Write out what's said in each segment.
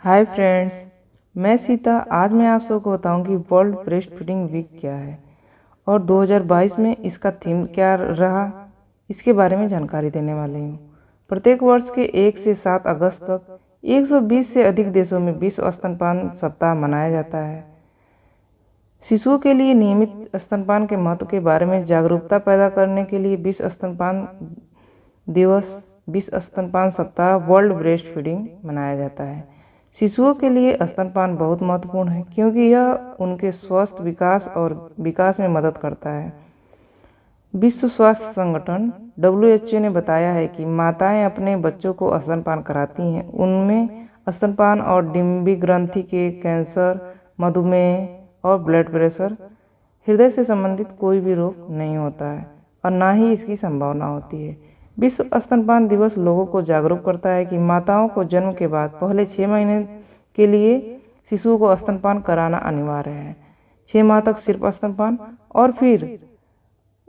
Hi friends, मैं सीता। आज मैं आप सबको बताऊंगी वर्ल्ड ब्रेस्ट फीडिंग वीक क्या है और 2022 में इसका थीम क्या रहा, इसके बारे में जानकारी देने वाली हूँ। प्रत्येक वर्ष के 1 से 7 अगस्त तक 120 से अधिक देशों में विश्व स्तनपान सप्ताह मनाया जाता है। शिशुओं के लिए नियमित स्तनपान के महत्व के बारे में जागरूकता पैदा करने के लिए विश्व स्तनपान दिवस, विश्व स्तनपान सप्ताह, वर्ल्ड ब्रेस्ट फीडिंग मनाया जाता है। शिशुओं के लिए स्तनपान बहुत महत्वपूर्ण है क्योंकि यह उनके स्वस्थ विकास में मदद करता है। विश्व स्वास्थ्य संगठन WHO ने बताया है कि माताएं अपने बच्चों को स्तनपान कराती हैं उनमें स्तनपान और डिंबी ग्रंथि के कैंसर, मधुमेह और ब्लड प्रेशर, हृदय से संबंधित कोई भी रोग नहीं होता है और ना ही इसकी संभावना होती है। विश्व स्तनपान दिवस लोगों को जागरूक करता है कि माताओं को जन्म के बाद पहले 6 महीने के लिए शिशुओं को स्तनपान कराना अनिवार्य है। 6 माह तक सिर्फ स्तनपान और फिर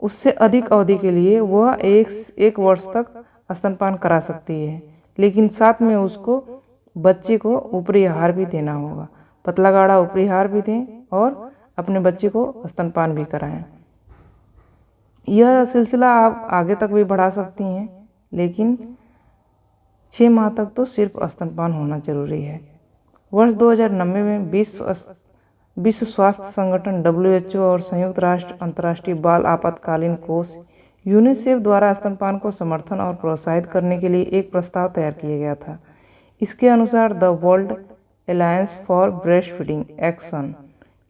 उससे अधिक अवधि के लिए वह एक वर्ष तक स्तनपान करा सकती है, लेकिन साथ में उसको बच्चे को ऊपरी आहार भी देना होगा। पतला गाढ़ा ऊपरी आहार भी दें और अपने बच्चे को स्तनपान भी कराएं। यह सिलसिला आप आगे तक भी बढ़ा सकती हैं, लेकिन 6 माह तक तो सिर्फ स्तनपान होना जरूरी है। वर्ष 2090 में विश्व स्वास्थ्य संगठन WHO और संयुक्त राष्ट्र अंतर्राष्ट्रीय बाल आपातकालीन कोष यूनिसेफ द्वारा स्तनपान को समर्थन और प्रोत्साहित करने के लिए एक प्रस्ताव तैयार किया गया था। इसके अनुसार the world alliance for breast feeding action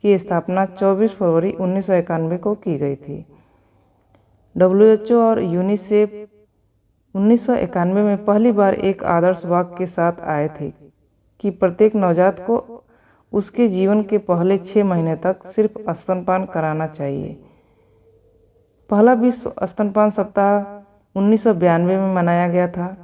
की स्थापना 24 फरवरी 1991 को की गई थी। WHO और यूनिसेफ 1991 में पहली बार एक आदर्श वाक्य के साथ आए थे कि प्रत्येक नवजात को उसके जीवन के पहले 6 महीने तक सिर्फ स्तनपान कराना चाहिए। पहला विश्व स्तनपान सप्ताह 1992 में मनाया गया था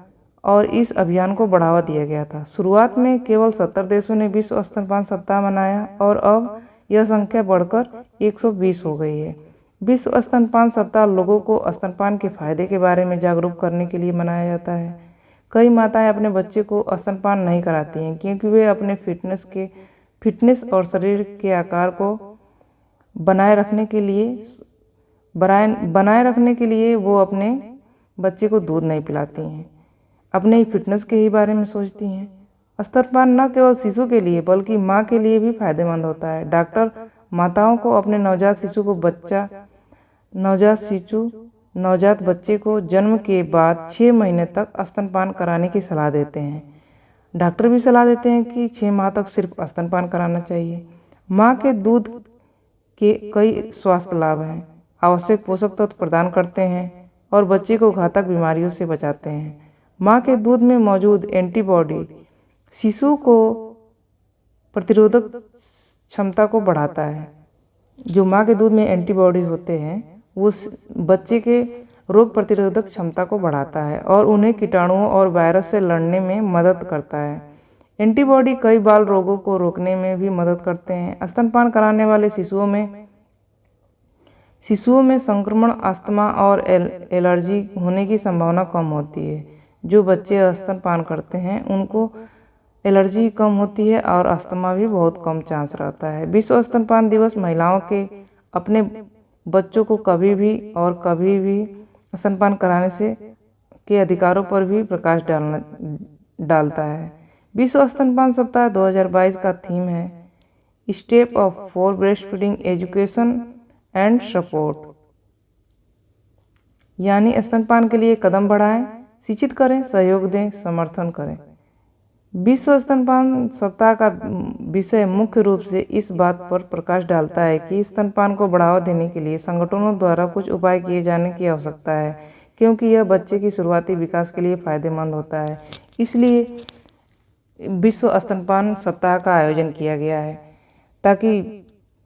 और इस अभियान को बढ़ावा दिया गया था। शुरुआत में केवल 70 देशों ने विश्व स्तनपान सप्ताह मनाया और अब यह संख्या बढ़कर 120 हो गई है। विश्व स्तनपान सप्ताह लोगों को स्तनपान के फायदे के बारे में जागरूक करने के लिए मनाया जाता है। कई माताएं अपने बच्चे को स्तनपान नहीं कराती हैं क्योंकि वे अपने फिटनेस और शरीर के आकार को बनाए रखने के लिए वो अपने बच्चे को दूध नहीं पिलाती हैं, अपने ही फिटनेस के ही बारे में सोचती हैं। स्तनपान न केवल शिशु के लिए बल्कि माँ के लिए भी फायदेमंद होता है। डॉक्टर माताओं को अपने नवजात बच्चे को जन्म के बाद 6 महीने तक स्तनपान कराने की सलाह देते हैं। डॉक्टर भी सलाह देते हैं कि 6 माह तक सिर्फ स्तनपान कराना चाहिए। माँ के दूध के कई स्वास्थ्य लाभ हैं, आवश्यक पोषक तत्व प्रदान करते हैं और बच्चे को घातक बीमारियों से बचाते हैं। माँ के दूध में मौजूद एंटीबॉडी शिशु को प्रतिरोधक क्षमता को बढ़ाता है। जो माँ के दूध में एंटीबॉडी होते हैं वो बच्चे के रोग प्रतिरोधक क्षमता को बढ़ाता है और उन्हें कीटाणुओं और वायरस से लड़ने में मदद करता है। एंटीबॉडी कई बाल रोगों को रोकने में भी मदद करते हैं। स्तनपान कराने वाले शिशुओं में संक्रमण, अस्थमा और एलर्जी होने की संभावना कम होती है। जो बच्चे स्तनपान करते हैं उनको एलर्जी कम होती है और अस्थमा भी बहुत कम चांस रहता है। विश्व स्तनपान दिवस महिलाओं के अपने बच्चों को कभी भी स्तनपान कराने के अधिकारों पर भी प्रकाश डालता है। विश्व स्तनपान सप्ताह 2022 का थीम है step up for breast feeding education and support, यानी स्तनपान के लिए कदम बढ़ाएं, शिक्षित करें, सहयोग दें, समर्थन करें। विश्व स्तनपान सप्ताह का विषय मुख्य रूप से इस बात पर प्रकाश डालता है कि स्तनपान को बढ़ावा देने के लिए संगठनों द्वारा कुछ उपाय किए जाने की आवश्यकता है क्योंकि यह बच्चे की शुरुआती विकास के लिए फायदेमंद होता है। इसलिए विश्व स्तनपान सप्ताह का आयोजन किया गया है ताकि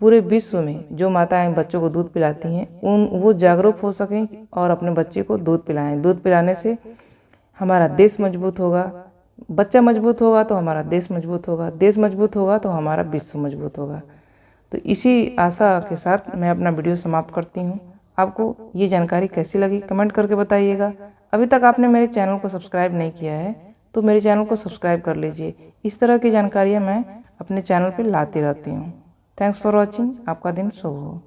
पूरे विश्व में जो माताएं बच्चों को दूध पिलाती हैं वो जागरूक हो सकें और अपने बच्चे को दूध पिलाएं। दूध पिलाने से हमारा देश मजबूत होगा, बच्चा मजबूत होगा तो हमारा देश मजबूत होगा, देश मजबूत होगा तो हमारा विश्व मजबूत होगा। तो इसी आशा के साथ मैं अपना वीडियो समाप्त करती हूँ। आपको ये जानकारी कैसी लगी कमेंट करके बताइएगा। अभी तक आपने मेरे चैनल को सब्सक्राइब नहीं किया है तो मेरे चैनल को सब्सक्राइब कर लीजिए। इस तरह की जानकारियाँ मैं अपने चैनल पर लाती रहती हूँ। Thanks for watching. आपका दिन शुभ हो।